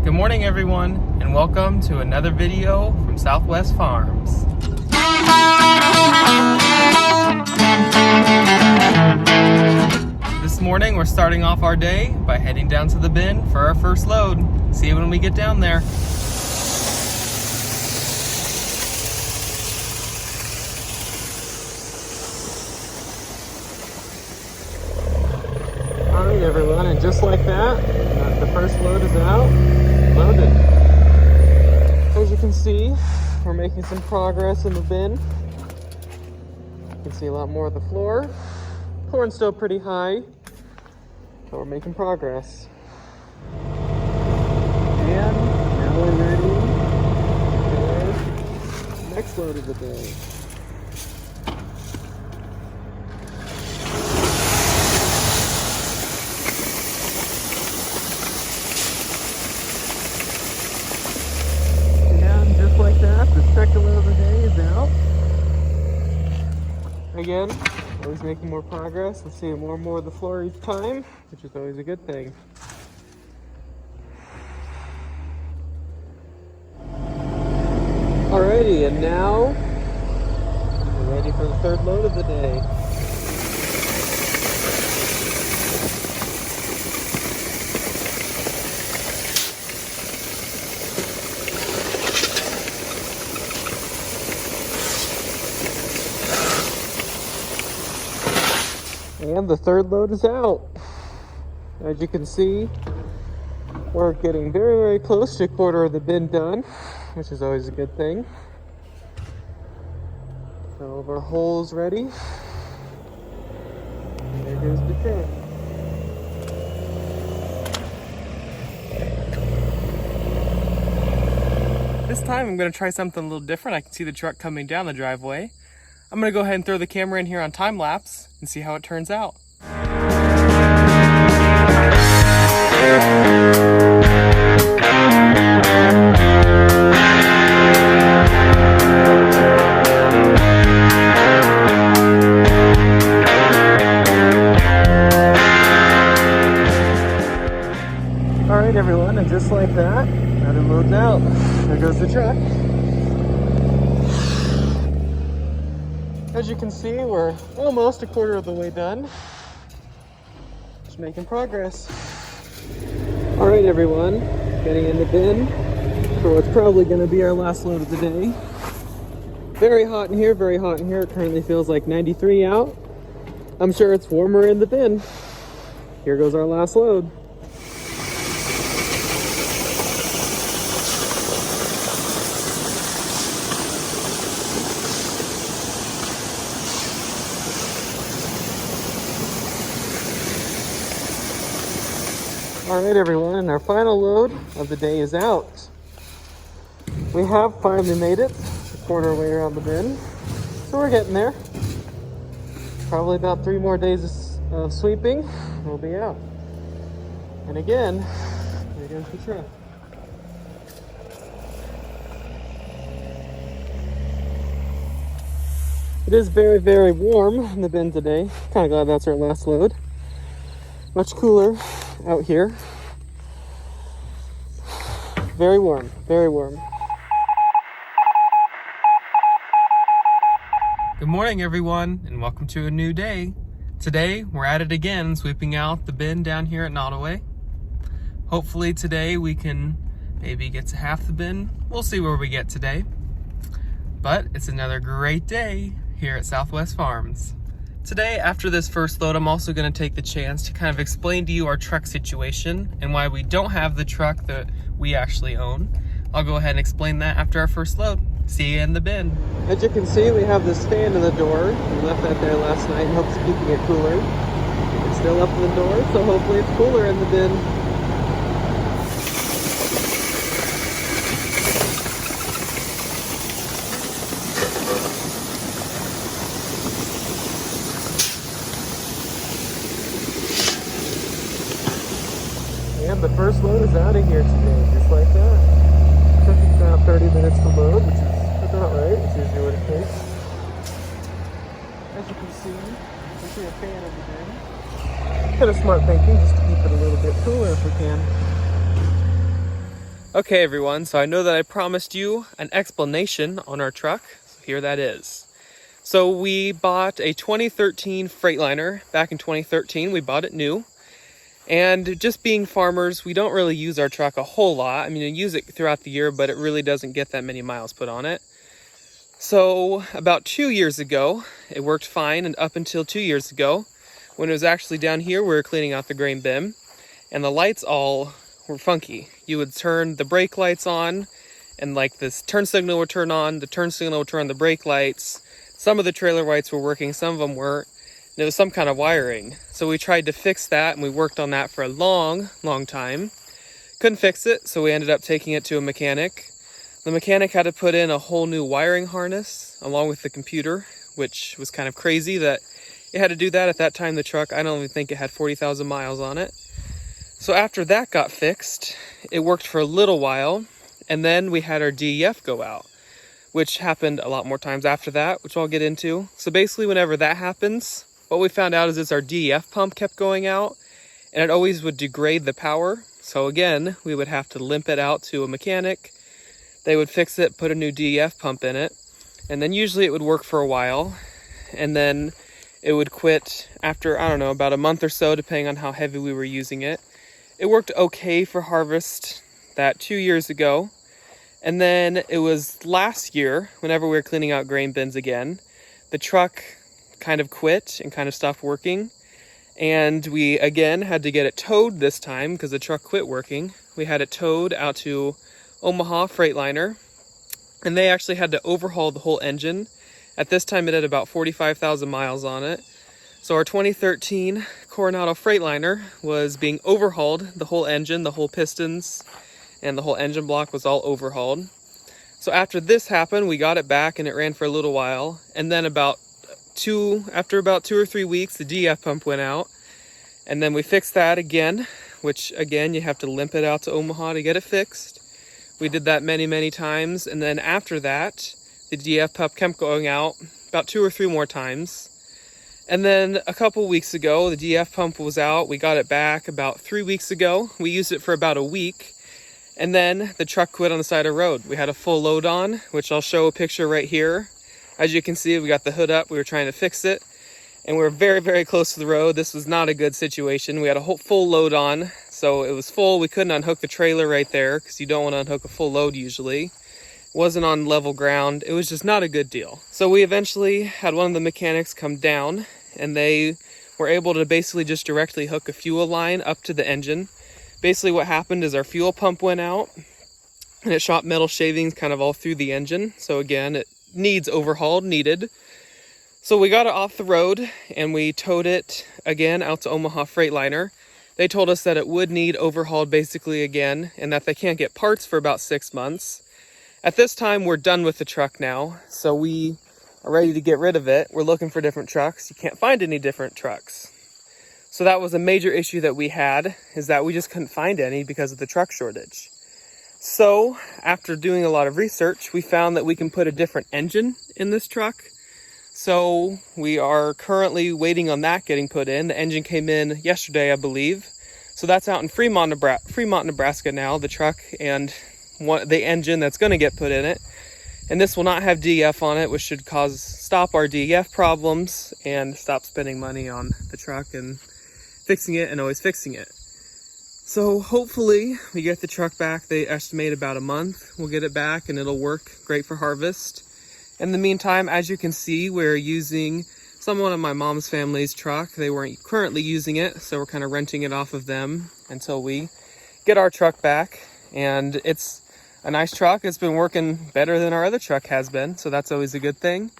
Good morning everyone, and welcome to another video from Southwest Farms. This morning we're starting off our day by heading down to the bin for our first load. See you when we get down there. Alright everyone, and just like that, the first load is out, loaded. As you can see, we're making some progress in the bin. You can see a lot more of the floor. Corn's still pretty high, but we're making progress. And now we're ready for the next load of the day. Like that, the second load of the day is out. Again, always making more progress and seeing more and more of the floor each time, which is always a good thing. Alrighty, and now we're ready for the third load of the day. And the third load is out. As you can see, we're getting very, very close to a quarter of the bin done, which is always a good thing. So all of our holes ready. And there goes the truck. This time I'm going to try something a little different. I can see the truck coming down the driveway. I'm going to go ahead and throw the camera in here on time lapse and see how it turns out. Alright everyone, and just like that, it loads out. There goes the truck. As you can see, we're almost a quarter of the way done. Just making progress. Alright everyone, getting in the bin for what's probably going to be our last load of the day. Very hot in here, very hot in here. It currently feels like 93 out. I'm sure it's warmer in the bin. Here goes our last load. Alright everyone, and our final load of the day is out. We have finally made it a quarter way around the bin, so we're getting there. Probably about 3 more days of sweeping, we'll be out. And again, there goes the truck. It is very, very warm in the bin today. Kind of glad that's our last load. Much cooler out here. Very warm, very warm. Good morning everyone, and welcome to a new day. Today we're at it again, sweeping out the bin down here at Nottoway. Hopefully today we can maybe get to half the bin. We'll see where we get today. But it's another great day here at Southwest Farms. Today, after this first load, I'm also going to take the chance to kind of explain to you our truck situation and why we don't have the truck that we actually own. I'll go ahead and explain that after our first load. See you in the bin. As you can see, we have this fan in the door. We left that there last night in hopes of keeping it cooler. It's still up in the door, so hopefully it's cooler in the bin. And the first load is out of here today, just like that. Took about 30 minutes to load, which is about right. It's usually what it takes. As you can see, you see a fan in the bin. Kind of smart thinking, just to keep it a little bit cooler if we can. Okay everyone, so I know that I promised you an explanation on our truck, so here that is. So we bought a 2013 Freightliner. Back in 2013, we bought it new. And just being farmers, we don't really use our truck a whole lot. I mean, we use it throughout the year, but it really doesn't get that many miles put on it. So about 2 years ago, it worked fine, and up until 2 years ago, when it was actually down here, we were cleaning out the grain bin, and the lights all were funky. You would turn the brake lights on, and like this turn signal would turn on, the turn signal would turn on the brake lights. Some of the trailer lights were working, some of them weren't. And it was some kind of wiring. So we tried to fix that, and we worked on that for a long time. Couldn't fix it, so we ended up taking it to a mechanic. The mechanic had to put in a whole new wiring harness along with the computer, which was kind of crazy that it had to do that. At that time, the truck, I don't even think it had 40,000 miles on it. So after that got fixed, it worked for a little while, and then we had our DEF go out, which happened a lot more times after that, which I'll get into. So basically, whenever that happens, what we found out is our DEF pump kept going out, and it always would degrade the power. So again, we would have to limp it out to a mechanic. They would fix it, put a new DEF pump in it, and then usually it would work for a while, and then it would quit after, I don't know, about a month or so, depending on how heavy we were using it. It worked okay for harvest that 2 years ago. And then it was last year, whenever we were cleaning out grain bins again, the truck kind of quit and kind of stopped working. And we again had to get it towed this time because the truck quit working. We had it towed out to Omaha Freightliner, and they actually had to overhaul the whole engine. At this time it had about 45,000 miles on it. So our 2013 Coronado Freightliner was being overhauled. The whole engine, the whole pistons, and the whole engine block was all overhauled. So after this happened, we got it back and it ran for a little while. And then after about 2 or 3 weeks, the DEF pump went out. And then we fixed that again, which again, you have to limp it out to Omaha to get it fixed. We did that many times. And then after that, the DEF pump kept going out about 2 or 3 more times. And then a couple weeks ago, the DEF pump was out. We got it back about 3 weeks ago. We used it for about a week. And then the truck quit on the side of the road. We had a full load on, which I'll show a picture right here. As you can see, we got the hood up. We were trying to fix it. And we were very close to the road. This was not a good situation. We had a whole full load on. So it was full. We couldn't unhook the trailer right there because you don't want to unhook a full load usually. Wasn't on level ground. It was just not a good deal. So we eventually had one of the mechanics come down, and they were able to basically just directly hook a fuel line up to the engine. Basically what happened is our fuel pump went out, and it shot metal shavings kind of all through the engine. So again, it needs overhauled, needed. So we got it off the road, and we towed it again out to Omaha Freightliner. They told us that it would need overhauled basically again, and that they can't get parts for about 6 months. At this time, we're done with the truck now, so we are ready to get rid of it. We're looking for different trucks. You can't find any different trucks. So that was a major issue that we had, is that we just couldn't find any because of the truck shortage. So after doing a lot of research, we found that we can put a different engine in this truck. So we are currently waiting on that getting put in. The engine came in yesterday, I believe. So that's out in Fremont, Nebraska now, the truck and the engine that's going to get put in it. And this will not have DEF on it, which should stop our DEF problems and stop spending money on the truck and fixing it and always fixing it. So hopefully we get the truck back. They estimate about a month. We'll get it back and it'll work great for harvest. In the meantime, as you can see, we're using someone of my mom's family's truck. They weren't currently using it, so we're kind of renting it off of them until we get our truck back. And it's a nice truck. It's been working better than our other truck has been, so that's always a good thing.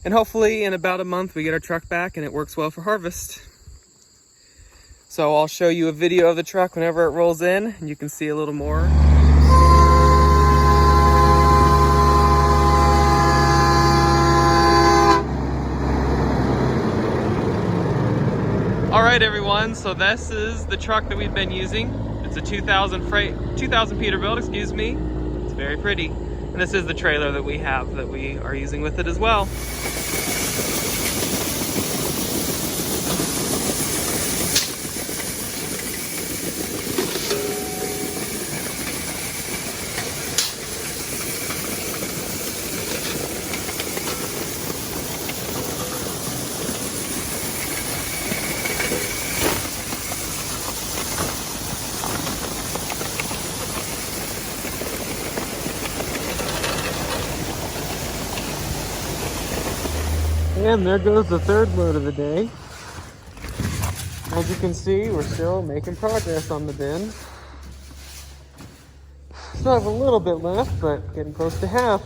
And hopefully in about a month we get our truck back and it works well for harvest. So I'll show you a video of the truck whenever it rolls in and you can see a little more. All right everyone, so this is the truck that we've been using. It's a 2000 Peterbilt, excuse me. It's very pretty. And this is the trailer that we have that we are using with it as well. And there goes the third load of the day. As you can see, we're still making progress on the bin. Still have a little bit left, but getting close to half.